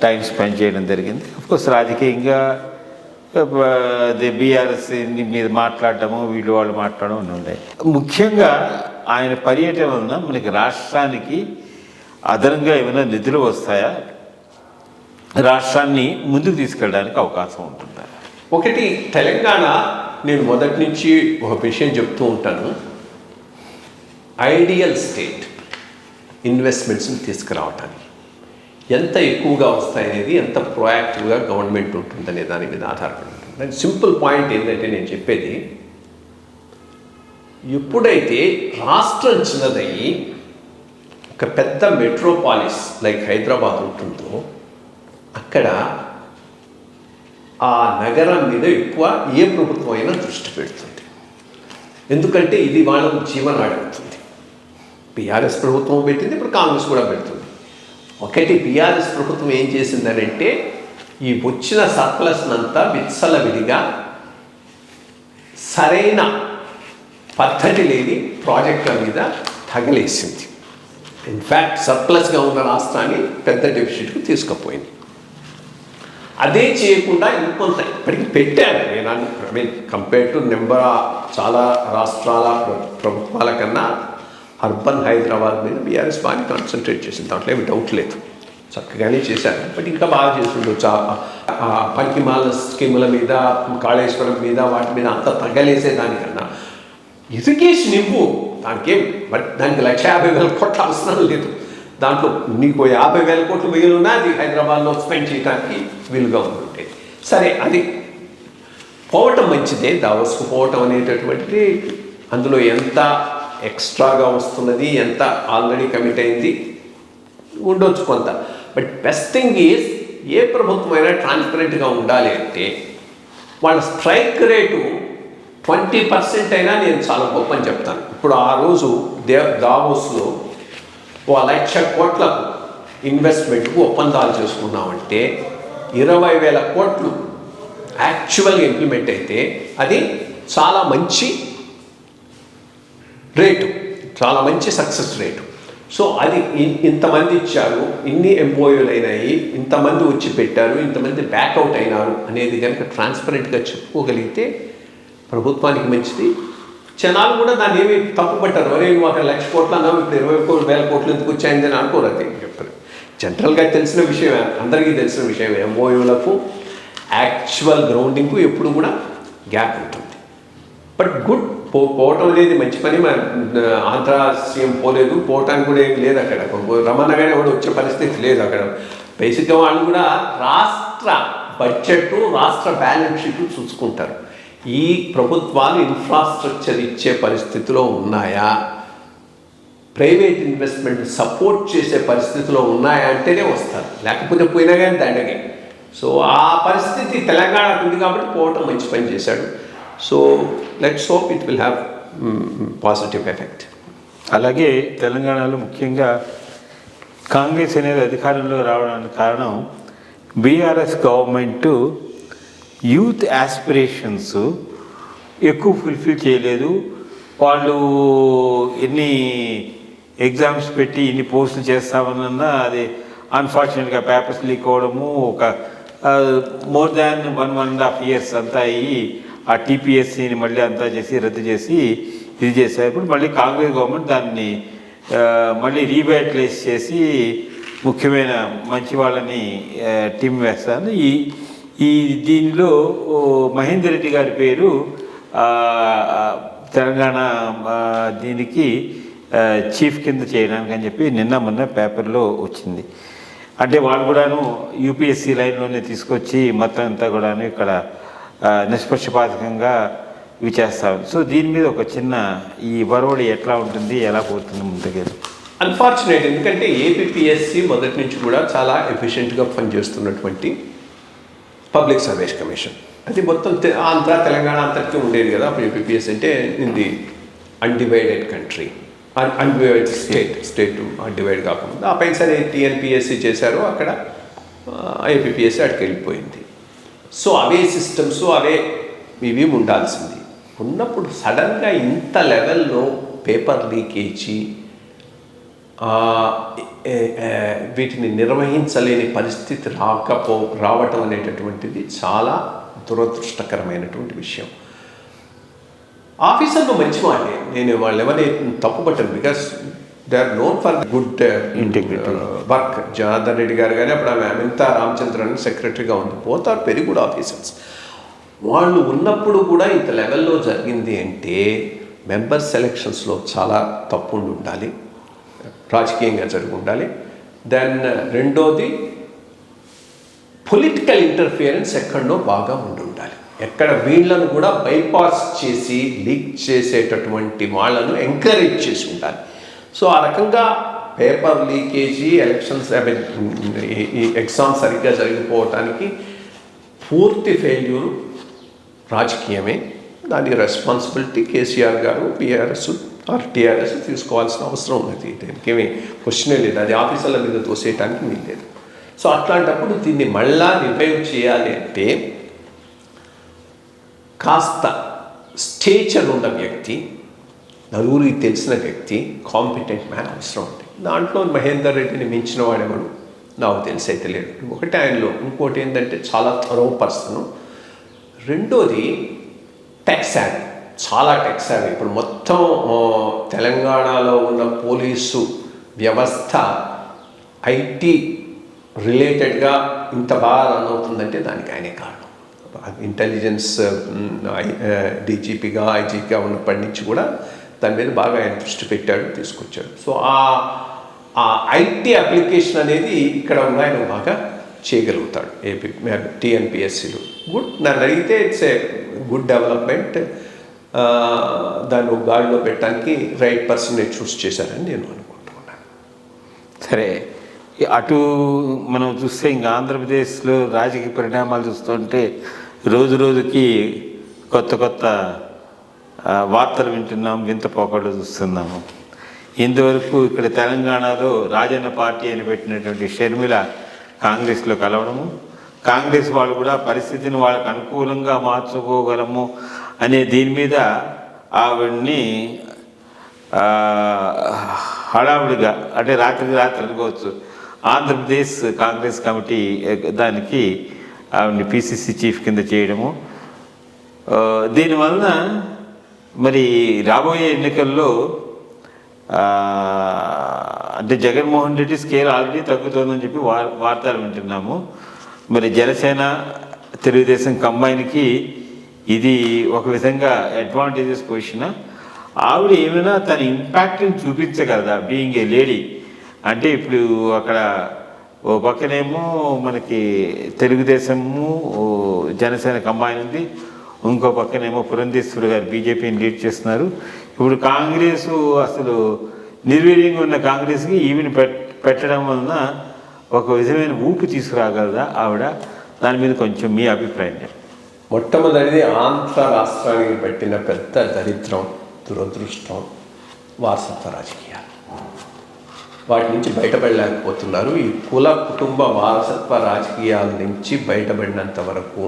Speaker 1: టైం స్పెండ్ చేయడం జరిగింది. అఫ్కోర్స్ రాజకీయంగా బీఆర్ఎస్ మీద మాట్లాడటము, వీళ్ళు వాళ్ళు మాట్లాడడం ఉన్నాయి. ముఖ్యంగా ఆయన పర్యటన వలన మనకి రాష్ట్రానికి అదనంగా ఏమైనా నిధులు వస్తాయా, రాష్ట్రాన్ని ముందుకు తీసుకెళ్ళడానికి అవకాశం ఉంటుందా?
Speaker 2: ఒకటి, తెలంగాణ నేను మొదటి నుంచి ఒక విషయం చెప్తూ ఉంటాను. ఐడియల్ స్టేట్ ఇన్వెస్ట్మెంట్స్ని తీసుకురావటానికి ఎంత ఎక్కువగా వస్తాయనేది, ఎంత ప్రోయాక్టివ్గా గవర్నమెంట్ ఉంటుందనే దాని మీద ఆధారపడి ఉంటుంది. దాని సింపుల్ పాయింట్ ఏంటంటే నేను చెప్పేది, ఎప్పుడైతే రాష్ట్రం చిన్నదయ్యి ఒక పెద్ద మెట్రోపాలిస్ లైక్ హైదరాబాద్ ఉంటుందో అక్కడ ఆ నగరం మీద ఎక్కువ ఏ ప్రభుత్వం అయినా దృష్టి పెడుతుంది. ఎందుకంటే ఇది వాళ్ళకు జీవనాడి అవుతుంది. బీఆర్ఎస్ ప్రభుత్వం పెట్టింది, ఇప్పుడు కాంగ్రెస్ కూడా పెడుతుంది. ఒకటి, బీఆర్ఎస్ ప్రభుత్వం ఏం చేసిందనంటే ఈ వచ్చిన సర్ప్లస్నంతా విచ్చలవిడిగా సరైన పద్ధతి లేని ప్రాజెక్టుల మీద తగలేసింది. ఇన్ఫ్యాక్ట్ సర్ప్లస్గా ఉన్న రాష్ట్రాన్ని పెద్ద డెఫిసిట్కు తీసుకుపోయింది. అదే చేయకుండా ఇంకొంత ఇప్పటికీ పెట్టారు. నేను కంపేర్ టు నెంబర్ చాలా రాష్ట్రాల ప్రభుత్వాల కన్నా అర్బన్ హైదరాబాద్ మీద బీఆర్ఎస్ బాగా కాన్సన్ట్రేట్ చేసింది, దాంట్లో ఏమి డౌట్ లేదు. చక్కగానే చేశారు. బట్ ఇంకా బాగా చేస్తుండొచ్చు. పనికిమాల స్కీముల మీద, కాళేశ్వరం మీద, వాటి మీద అంత తగ్గలేసే దానికన్నా ఇరిగేషన్ ఇవ్వు. దానికి 1,50,000 కోట్ల అవసరం లేదు. దాంట్లో నీకు 50,000 కోట్లు మిగిలినా అది హైదరాబాద్లో స్పెండ్ చేయడానికి వీలుగా ఉంటుంది. సరే, అది పోవటం మంచిదే. దావోస్కు పోవటం అనేటటువంటిది అందులో ఎంత ఎక్స్ట్రాగా వస్తున్నది, ఎంత ఆల్రెడీ కమిట్ అయింది ఉండొచ్చు కొంత. బట్ బెస్ట్ థింగ్ ఈజ్, ఏ ప్రభుత్వమైనా ట్రాన్స్పరెంట్గా ఉండాలి అంటే వాళ్ళ స్ట్రైక్ రేటు 20% అయినా నేను చాలా గొప్ప అని చెప్తాను. ఇప్పుడు ఆ రోజు దావోస్లో 1,00,000 కోట్లకు ఇన్వెస్ట్మెంట్కు ఒప్పందాలు చేసుకున్నామంటే 20,000 కోట్లు యాక్చువల్గా ఇంప్లిమెంట్ అయితే అది చాలా మంచి రేటు, చాలా మంచి సక్సెస్ రేటు. సో అది ఇంతమంది ఇచ్చారు, ఇన్ని ఎంఓయూలు అయినాయి, ఇంతమంది వచ్చి పెట్టారు, ఇంతమంది బ్యాక్అవుట్ అయినారు అనేది కనుక ట్రాన్స్పరెంట్గా చెప్పుకోగలిగితే ప్రభుత్వానికి మంచిది. జనాలు కూడా దాన్ని ఏమి తప్పు పట్టారు. అరే నువ్వు అక్కడ 1,00,000 కోట్లు అన్నావు, ఇప్పుడు 20,000 కోట్లు ఎందుకు వచ్చాయిందని అనుకోరు. అది చెప్తారు. జనరల్గా తెలిసిన విషయమే, అందరికీ తెలిసిన విషయం. ఎంఓయూలకు యాక్చువల్ గ్రౌండింగ్కు ఎప్పుడు కూడా గ్యాప్ ఉంటుంది. బట్ గుడ్, పోవటం అనేది మంచి పని. మన ఆంధ్ర సీఎం పోలేదు, పోవటానికి కూడా ఏం లేదు అక్కడ. రమణ గారి కూడా వచ్చే పరిస్థితి లేదు అక్కడ. బేసిక్గా వాళ్ళు కూడా రాష్ట్ర బడ్జెట్, రాష్ట్ర బ్యాలెన్స్ షీట్ చూసుకుంటారు. ఈ ప్రభుత్వాలు ఇన్ఫ్రాస్ట్రక్చర్ ఇచ్చే పరిస్థితిలో ఉన్నాయా, ప్రైవేట్ ఇన్వెస్ట్మెంట్ సపోర్ట్ చేసే పరిస్థితిలో ఉన్నాయా అంటేనే వస్తారు, లేకపోతే పోయినా కానీ దండగే. సో ఆ పరిస్థితి తెలంగాణకు ఉంది కాబట్టి పోవటం మంచి పని చేశాడు. So let's hope it will have positive effect.
Speaker 1: అలాగే తెలంగాణలో ముఖ్యంగా కాంగ్రెస్ అనేది అధికారంలో రావడానికి కారణం బీఆర్ఎస్ గవర్నమెంట్ యూత్ యాస్పిరేషన్స్ ఎక్కువ ఫుల్ఫిల్ చేయలేదు. వాళ్ళు ఎన్ని ఎగ్జామ్స్ పెట్టి ఇన్ని పోస్టులు చేస్తామన్నా అది అన్ఫార్చునేట్గా పేపర్స్ లీక్ అవ్వడము, ఒక మోర్ దాన్ 1.5 years అంతా అయ్యి ఆ టీపీఎస్సీని మళ్ళీ అంతా చేసి రద్దు చేసి ఇది చేశారు. ఇప్పుడు మళ్ళీ కాంగ్రెస్ గవర్నమెంట్ దాన్ని మళ్ళీ రీవాటలైజ్ చేసి ముఖ్యమైన మంచి వాళ్ళని టీం వేస్తాను. ఈ దీనిలో మహేందర్ రెడ్డి గారి పేరు తెలంగాణ దీనికి చీఫ్ కింద చేయడానికి అని చెప్పి నిన్న మొన్న పేపర్లో వచ్చింది. అంటే వాళ్ళు కూడాను యూపీఎస్సీ లైన్లోనే తీసుకొచ్చి మొత్తం అంతా కూడాను ఇక్కడ నిష్పక్షపాతకంగా ఇవి చేస్తారు. సో దీని మీద ఒక చిన్న ఈ వరవడి ఎట్లా ఉంటుంది, ఎలా పోతుంది ముందుకెళ్ళి?
Speaker 2: అన్ఫార్చునేట్, ఎందుకంటే ఏపీఎస్సీ మొదటి నుంచి కూడా చాలా ఎఫిషియెంట్గా పనిచేస్తున్నటువంటి పబ్లిక్ సర్వీస్ కమిషన్. అది మొత్తం ఆంధ్ర తెలంగాణ అంతటికీ ఉండేది కదా. అప్పుడు ఏపీఎస్సీ అంటే in the undivided country, undivided state undivided కాకుండా ఆ పైన సరే టీఎన్పిఎస్సీ చేశారు, అక్కడ ఏపీఎస్సీ అక్కడికి వెళ్ళిపోయింది. సో అవే సిస్టమ్స్ అవే ఇవి ఉండాల్సింది. ఉన్నప్పుడు సడన్గా ఇంత లెవెల్లో పేపర్ లీకేజీ వీటిని నిర్వహించలేని పరిస్థితి రావటం అనేటటువంటిది చాలా దురదృష్టకరమైనటువంటి విషయం. ఆఫీసర్లు మంచి వాళ్ళే, నేను వాళ్ళు ఎవరిని తప్పుపట్టాను. Because they are known for good integrity work. Janardhan Reddy garu కానీ అప్పుడు ఆమె అమితా రామచంద్రన్ సెక్రటరీగా ఉంది, both are very good officers. వాళ్ళు ఉన్నప్పుడు కూడా ఇంత లెవెల్లో జరిగింది అంటే మెంబర్ సెలక్షన్స్లో చాలా తప్పు ఉండాలి, రాజకీయంగా జరిగి ఉండాలి. దెన్ రెండోది పొలిటికల్ ఇంటర్ఫియరెన్స్ ఎక్కడో బాగా ఉండాలి. ఎక్కడ వీళ్ళను కూడా బైపాస్ చేసి లీక్ చేసేటటువంటి వాళ్ళను ఎంకరేజ్ చేసి ఉండాలి. సో ఆ రకంగా పేపర్ లీకేజీ, ఎలక్షన్స్, ఈ ఎగ్జామ్ సరిగ్గా జరిగిపోవటానికి పూర్తి ఫెయిల్యూరు రాజకీయమే. దాని రెస్పాన్సిబిలిటీ కేసీఆర్ గారు, బీఆర్ఎస్ ఆర్ టీఆర్ఎస్ తీసుకోవాల్సిన అవసరం ఉన్నది. దీనికేమీ క్వశ్చనే లేదు, అది ఆఫీసర్ల మీద తోసేయటానికి వీలు లేదు. సో అట్లాంటప్పుడు దీన్ని మళ్ళా రివైవ్ చేయాలి అంటే కాస్త స్టేచర్ ఉన్న వ్యక్తి, నలుగురికి తెలిసిన వ్యక్తి, కాంపిటెంట్ మ్యాన్ అవసరం ఉంది. దాంట్లో మహేందర్ రెడ్డిని మించిన వాడేవాడు నాకు తెలిసి అయితే లేడు. ఒకటి ఆయనలో, ఇంకోటి ఏంటంటే చాలా థరో పర్సన్. రెండోది టెక్ సేవీ, చాలా టెక్ సేవీ. ఇప్పుడు మొత్తం తెలంగాణలో ఉన్న పోలీసు వ్యవస్థ ఐటీ రిలేటెడ్గా ఇంత బాగా రన్ అవుతుందంటే దానికి ఆయనే కారణం. ఇంటెలిజెన్స్ డీజీపీగా, ఐజీగా ఉన్నప్పటి నుంచి కూడా దాని మీద బాగా ఆయన దృష్టి పెట్టాడు, తీసుకొచ్చాడు. సో ఆ ఐటీ అప్లికేషన్ అనేది ఇక్కడ ఉన్న ఆయన బాగా చేయగలుగుతాడు. ఏపీ టీఎన్పిఎస్సీలో గుడ్, నన్ను అడిగితే ఇట్స్ ఏ గుడ్ డెవలప్మెంట్. దాన్ని గాడిలో పెట్టడానికి రైట్ పర్సన్ చూస్ చేశారని నేను అనుకుంటున్నాను.
Speaker 1: సరే, అటు మనం చూస్తే ఇంకా ఆంధ్రప్రదేశ్లో రాజకీయ పరిణామాలు చూస్తుంటే రోజు రోజుకి కొత్త కొత్త వార్తలు వింటున్నాం, వింత పోకళ్ళు చూస్తున్నాము. ఇంతవరకు ఇక్కడ తెలంగాణలో రాజన్న పార్టీ అని పెట్టినటువంటి షర్మిల కాంగ్రెస్లో కలవడము, కాంగ్రెస్ వాళ్ళు కూడా పరిస్థితిని వాళ్ళకు అనుకూలంగా మార్చుకోగలము అనే దీని మీద ఆవిడ్ని హడావుడిగా, అంటే రాత్రికి రాత్రి అనుకోవచ్చు, ఆంధ్రప్రదేశ్ కాంగ్రెస్ కమిటీ దానికి ఆవిడ్ని పిసిసి చీఫ్ కింద చేయడము. దీనివలన మరి రాబోయే ఎన్నికల్లో అంటే జగన్మోహన్ రెడ్డి స్కేల్ ఆల్రెడీ తగ్గుతుందని చెప్పి వార్తలు వింటున్నాము. మరి జనసేన తెలుగుదేశం కంబైన్కి ఇది ఒక విధంగా అడ్వాంటేజెస్ పొజిషన్. ఆవిడ ఏమైనా తన ఇంపాక్ట్ని చూపించగలదా బీయింగ్ ఏ లేడీ? అంటే ఇప్పుడు అక్కడ ఓ పక్కనేమో మనకి తెలుగుదేశము జనసేన కంబైన్ ఉంది, ఇంకో పక్కనేమో పురంధేశ్వరి గారు బీజేపీని లీడ్ చేస్తున్నారు. ఇప్పుడు కాంగ్రెస్ అసలు నిర్వీర్యంగా ఉన్న కాంగ్రెస్కి ఈవిని పెట్టడం వలన ఒక విధమైన ఊపు తీసుకురాగలదా ఆవిడ? దాని మీద కొంచెం మీ అభిప్రాయం.
Speaker 2: మొట్టమొదటిది ఆంధ్ర రాష్ట్రానికి పెట్టిన పెద్ద దరిద్రం, దురదృష్టం వారసత్వ రాజకీయాలు. వాటి నుంచి బయటపడలేకపోతున్నారు. ఈ కుల కుటుంబ వారసత్వ రాజకీయాల నుంచి బయటపడినంత వరకు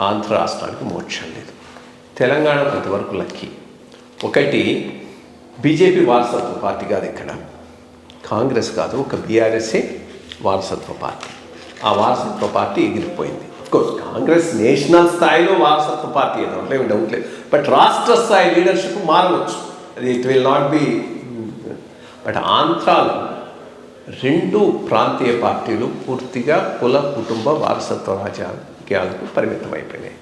Speaker 2: ఆంధ్ర రాష్ట్రానికి మోక్షం లేదు. తెలంగాణ కొంతవరకు లక్కీ. ఒకటి, బీజేపీ వారసత్వ పార్టీ కాదు, ఇక్కడ కాంగ్రెస్ కాదు, ఒక బీఆర్ఎస్ఏ వారసత్వ పార్టీ. ఆ వారసత్వ పార్టీ ఎగిరిపోయింది. అఫ్కోర్స్ కాంగ్రెస్ నేషనల్ స్థాయిలో వారసత్వ పార్టీ ఏదో డౌట్ లేదు, బట్ రాష్ట్ర స్థాయి లీడర్షిప్ మారవచ్చు, అది it will not be. But ఆంధ్రాలో 2 ప్రాంతీయ పార్టీలు పూర్తిగా కుల కుటుంబ వారసత్వ రాజకీయాలకు పరిమితం అయిపోయినాయి.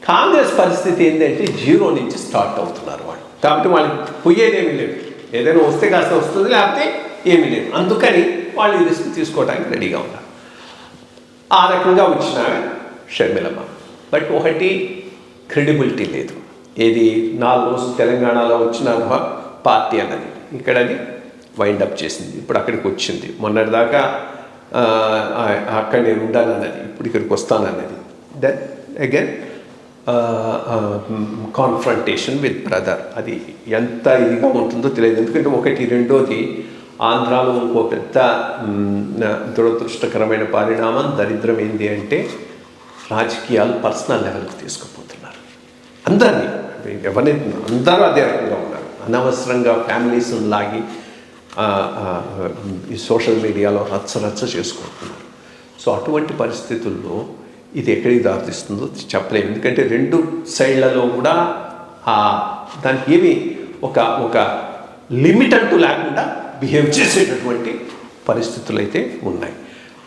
Speaker 2: కాంగ్రెస్ పరిస్థితి ఏంటంటే 0 నుంచి స్టార్ట్ అవుతున్నారు వాళ్ళు. కాబట్టి వాళ్ళకి పోయేదేమీ లేదు, ఏదైనా వస్తే కాస్త వస్తుంది, లేకపోతే ఏమీ లేదు. అందుకని వాళ్ళు ఈ రిస్క్ తీసుకోవడానికి రెడీగా ఉన్నారు. ఆ రకంగా వచ్చిన షర్మిలమ్మ. బట్ ఒకటి, క్రెడిబిలిటీ లేదు. ఏది 4 రోజులు తెలంగాణలో వచ్చిన పార్టీ అన్నది ఇక్కడ అది వైండప్ చేసింది. ఇప్పుడు అక్కడికి వచ్చింది. మొన్నటిదాకా అక్కడ నేను ఉండాలన్నది, ఇప్పుడు ఇక్కడికి వస్తానన్నది. Then again confrontation with brother. అది ఎంత ఇదిగా ఉంటుందో తెలియదు. ఎందుకంటే ఒకటి, రెండోది ఆంధ్రాలో ఇంకో పెద్ద దురదృష్టకరమైన పరిణామం, దరిద్రం ఏంటి అంటే రాజకీయాలు పర్సనల్ లెవెల్కి తీసుకుపోతున్నారు అందరినీ. ఎవరిని అందరూ అదే రకంగా ఉన్నారు. అనవసరంగా ఫ్యామిలీస్ని లాగి ఈ సోషల్ మీడియాలో రచ్చ చేసుకుంటున్నారు. సో అటువంటి పరిస్థితుల్లో ఇది ఎక్కడికి దారితీస్తుందో చెప్పలేము. ఎందుకంటే 2 సైడ్లలో కూడా దానికి ఏమి ఒక లిమిట్ అంటూ లేకుండా బిహేవ్ చేసేటటువంటి పరిస్థితులు అయితే ఉన్నాయి.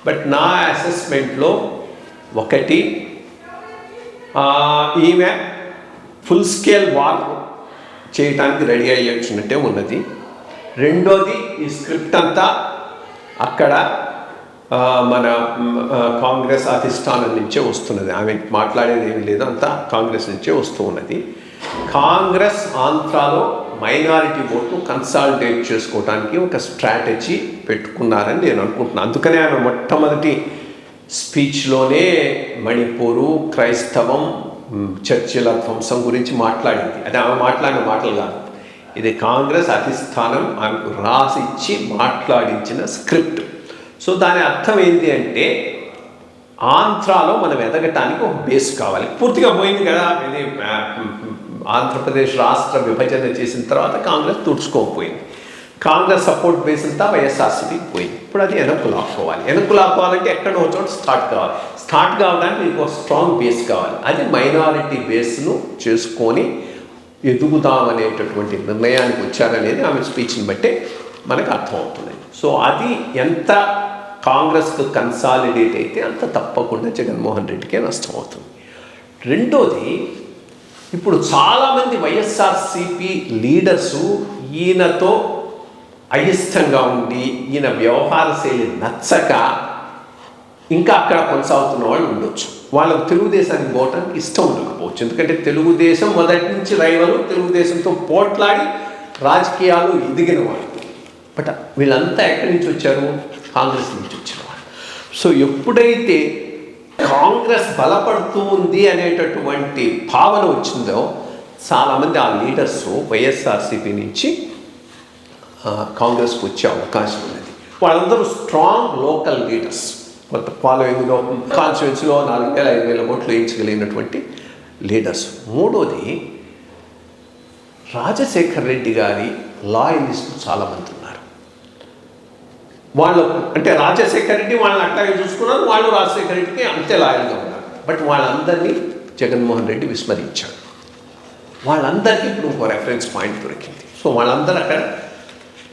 Speaker 2: బట్ నా అసెస్మెంట్లో ఒకటి, ఈమె ఫుల్ స్కేల్ వార్ చేయడానికి రెడీ అయ్యేసినట్టే ఉన్నది. రెండోది, ఈ స్క్రిప్ట్ అంతా అక్కడ మన కాంగ్రెస్ అధిష్టానం నుంచే వస్తున్నది. ఆమె మాట్లాడేది ఏమీ లేదు, అంతా కాంగ్రెస్ నుంచే వస్తూ ఉన్నది. కాంగ్రెస్ ఆంధ్రాలో మైనారిటీ ఓట్లు కన్సాలిడేట్ చేసుకోవడానికి ఒక స్ట్రాటజీ పెట్టుకున్నారని నేను అనుకుంటున్నాను. అందుకనే ఆమె మొట్టమొదటి స్పీచ్లోనే మణిపూరు, క్రైస్తవం, చర్చిల ధ్వంసం గురించి మాట్లాడింది. అది ఆమె మాట్లాడిన మాటలు కాదు, ఇది కాంగ్రెస్ అధిష్టానం ఆమెకు రాసిచ్చి మాట్లాడించిన స్క్రిప్ట్. సో దాని అర్థం ఏంటి అంటే ఆంధ్రాలో మనం ఎదగటానికి ఒక బేస్ కావాలి. పూర్తిగా పోయింది కదా, ఇది ఆంధ్రప్రదేశ్ రాష్ట్ర విభజన చేసిన తర్వాత కాంగ్రెస్ తుడుచుకోకపోయింది. కాంగ్రెస్ సపోర్ట్ బేస్ అంతా వైఎస్ఆర్సీపీకి పోయింది. ఇప్పుడు అది వెనక్కు లాక్కోవాలి. వెనక్కు లాక్కోవాలంటే ఎక్కడో చోట స్టార్ట్ కావాలి. స్టార్ట్ కావడానికి మీకు ఒక స్ట్రాంగ్ బేస్ కావాలి. అది మైనారిటీ బేస్ను చేసుకొని ఎదుగుదామనేటటువంటి నిర్ణయానికి వచ్చారనేది ఆమె స్పీచ్ని బట్టే మనకు అర్థమవుతుంది. సో అది ఎంత కాంగ్రెస్కు కన్సాలిడేట్ అయితే అంత తప్పకుండా జగన్మోహన్ రెడ్డికే నష్టం అవుతుంది. రెండోది, ఇప్పుడు చాలామంది వైఎస్ఆర్సీపీ లీడర్సు ఈయనతో అయిష్టంగా ఉండి ఈయన వ్యవహార శైలి నచ్చక ఇంకా అక్కడ కొనసాగుతున్న వాళ్ళు ఉండొచ్చు. వాళ్ళకు తెలుగుదేశానికి పోవటానికి ఇష్టం ఉండకపోవచ్చు. ఎందుకంటే తెలుగుదేశం మొదటి నుంచి రైవలు, తెలుగుదేశంతో పోట్లాడి రాజకీయాలు ఎదిగిన వాళ్ళు. బట్ వీళ్ళంతా ఎక్కడి నుంచి వచ్చారు? కాంగ్రెస్ నుంచి వచ్చిన వాళ్ళు. సో ఎప్పుడైతే కాంగ్రెస్ బలపడుతూ ఉంది అనేటటువంటి భావన వచ్చిందో చాలామంది ఆ లీడర్స్ వైఎస్ఆర్సీపీ నుంచి కాంగ్రెస్కి వచ్చే అవకాశం ఉన్నది. వాళ్ళందరూ స్ట్రాంగ్ లోకల్ లీడర్స్, కొంత ఫాలోయింగ్లో కాన్స్టిట్యున్సీలో 4,000-5,000 ఓట్లు వేయించగలిగినటువంటి లీడర్స్. మూడోది, రాజశేఖర్ రెడ్డి గారి లాయలిస్టులు చాలామంది ఉన్నారు. వాళ్ళు అంటే రాజశేఖర్ రెడ్డి వాళ్ళని అట్లాగే చూసుకున్నారు, వాళ్ళు రాజశేఖర్ రెడ్డికి అంతే లాయల్గా ఉన్నారు. బట్ వాళ్ళందరినీ జగన్మోహన్ రెడ్డి విస్మరించాడు. వాళ్ళందరికీ ఇప్పుడు ఇంకో రెఫరెన్స్ పాయింట్ దొరికింది. సో వాళ్ళందరూ అక్కడ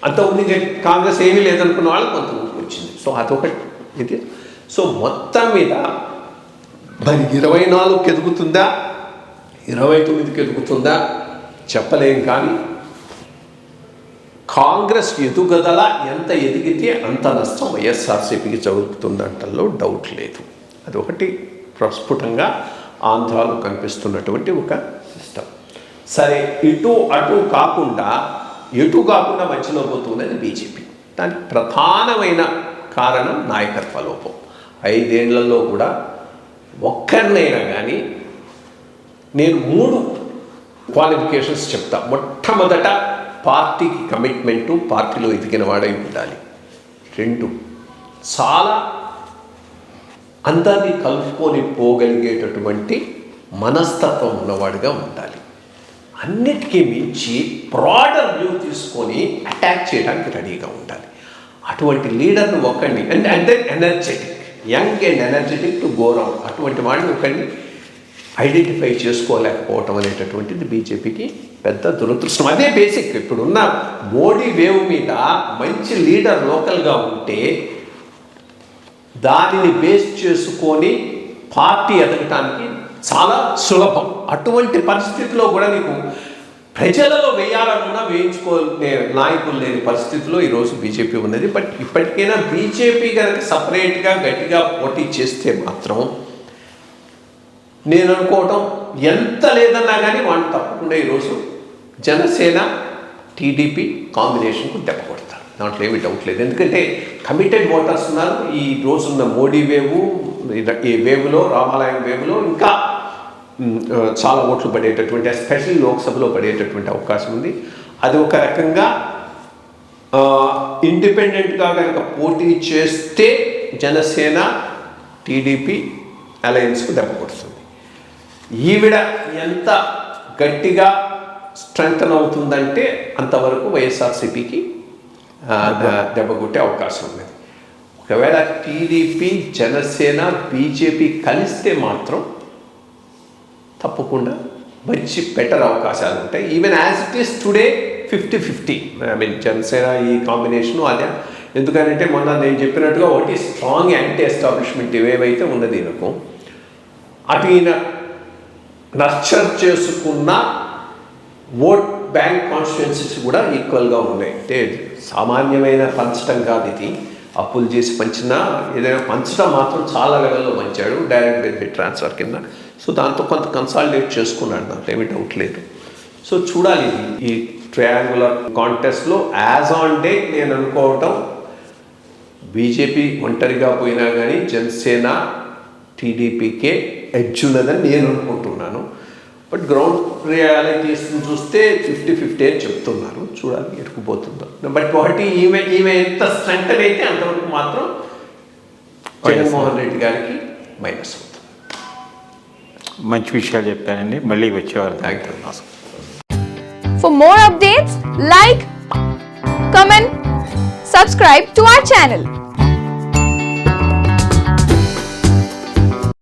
Speaker 2: అంతకుముందు కాంగ్రెస్ ఏమీ లేదనుకున్న వాళ్ళు కొంత వచ్చింది. సో అదొకటి ఇది. సో మొత్తం మీద మరి 24కి ఎదుగుతుందా 29కి ఎదుగుతుందా చెప్పలేం, కానీ కాంగ్రెస్ ఎదుగుదల ఎంత ఎదిగితే అంత నష్టం వైఎస్ఆర్సీపీకి జరుగుతుందంటల్లో డౌట్ లేదు. అదొకటి ప్రస్ఫుటంగా ఆంధ్రాలో కనిపిస్తున్నటువంటి ఒక సిస్టమ్. సరే, ఎటు కాకుండా మధ్యలో పోతున్నది బీజేపీ. దానికి ప్రధానమైన కారణం నాయకత్వ లోపం. 5 ఏళ్లలో కూడా ఒక్కరినైనా కానీ నేను 3 క్వాలిఫికేషన్స్ చెప్తా. మొట్టమొదట పార్టీకి కమిట్మెంటు, పార్టీలో ఎదిగిన వాడై ఉండాలి. 2 చాలా అందరినీ కలుపుకొని పోగలిగేటటువంటి మనస్తత్వం ఉన్నవాడిగా ఉండాలి. అన్నిటికీ మించి బ్రాడర్ వ్యూ తీసుకొని అటాక్ చేయడానికి రెడీగా ఉండాలి. అటువంటి లీడర్ను ఒకరిని అంటే energetic, young and energetic to go round, అటువంటి వాడిని ఒకరిని ఐడెంటిఫై చేసుకోలేకపోవటం అనేటటువంటిది బీజేపీకి పెద్ద దురదృష్టం. అదే బేసిక్. ఇప్పుడున్న మోడీ వేవ్ మీద మంచి లీడర్ లోకల్గా ఉంటే దానిని బేస్ చేసుకొని పార్టీ ఎదగటానికి చాలా సులభం. అటువంటి పరిస్థితిలో కూడా నీకు ప్రజలలో వేయాలన్నా వేయించుకోలే నాయకులు లేని పరిస్థితిలో ఈరోజు బీజేపీ ఉన్నది. బట్ ఇప్పటికైనా బీజేపీ కనుక సపరేట్గా గట్టిగా పోటీ చేస్తే మాత్రం నేను అనుకోవటం ఎంత లేదన్నా కానీ వాళ్ళు తప్పకుండా ఈరోజు జనసేన టీడీపీ కాంబినేషన్కు దెబ్బ కొడతారు. దాంట్లో ఏమీ డౌట్ లేదు. ఎందుకంటే కమిటెడ్ ఓటర్స్ ఉన్నారు. ఈ రోజున్న మోడీ వేవు, ఈ వేవ్లో రామాలయం వేవ్లో ఇంకా చాలా ఓట్లు పడేటటువంటి, ఎస్పెషల్లీ లోక్సభలో పడేటటువంటి అవకాశం ఉంది. అది ఒక రకంగా ఇండిపెండెంట్గా కనుక పోటీ చేస్తే జనసేన టీడీపీ అలయన్స్కు దెబ్బ కొడుతుంది. ఈవిడ ఎంత గట్టిగా స్ట్రెంగ్తన్ అవుతుందంటే అంతవరకు వైఎస్ఆర్సీపీకి దెబ్బ కొట్టే అవకాశం ఉన్నది. ఒకవేళ టీడీపీ జనసేన బీజేపీ కలిస్తే మాత్రం తప్పకుండా మంచి బెటర్ అవకాశాలు ఉంటాయి. Even as it is today 50-50. I mean Janasena ఈ కాంబినేషను అదే. ఎందుకంటే మొన్న నేను చెప్పినట్టుగా ఒకటి స్ట్రాంగ్ యాంటీ ఎస్టాబ్లిష్మెంట్ ఏవేవైతే ఉన్నది నాకు అటు ఈయన నర్చర్ చేసుకున్న ఓట్ బ్యాంక్ కాన్స్టిట్యున్సీస్ కూడా ఈక్వల్గా ఉన్నాయి. అంటే సామాన్యమైన పంచడం కాదు ఇది. అప్పులు చేసి పంచినా ఏదైనా పంచడం మాత్రం చాలా లెవెల్లో పంచాడు, డైరెక్ట్ బెనిఫిట్ ట్రాన్స్ఫర్ కింద. సో దాంతో కొంత కన్సాలిడేట్ చేసుకున్నాడు, దాంట్లో ఏమీ డౌట్ లేదు. సో చూడాలి ఈ ట్రయాంగులర్ కాంటెస్ట్లో. యాజ్ ఆన్ డే నేను అనుకోవటం బీజేపీ ఒంటరిగా పోయినా కానీ జనసేన టీడీపీకే ఎడ్జ్ ఉన్నదని నేను అనుకుంటున్నాను. బట్ గ్రౌండ్ రియాలిటీస్ని చూస్తే 50-50 అని చెప్తున్నారు. చూడాలి ఎరుకుపోతుందో. బట్ ఒకటి ఈమె ఎంత స్ట్రెంగ్తన్ అయితే అంతవరకు మాత్రం జగన్మోహన్ రెడ్డి గారికి మైనస్ అవుతుంది.
Speaker 1: మంచి విషయాలు చెప్పానండి. మళ్ళీ వచ్చేవారు.
Speaker 2: Thank you.
Speaker 3: For more updates, like, comment, subscribe to our channel.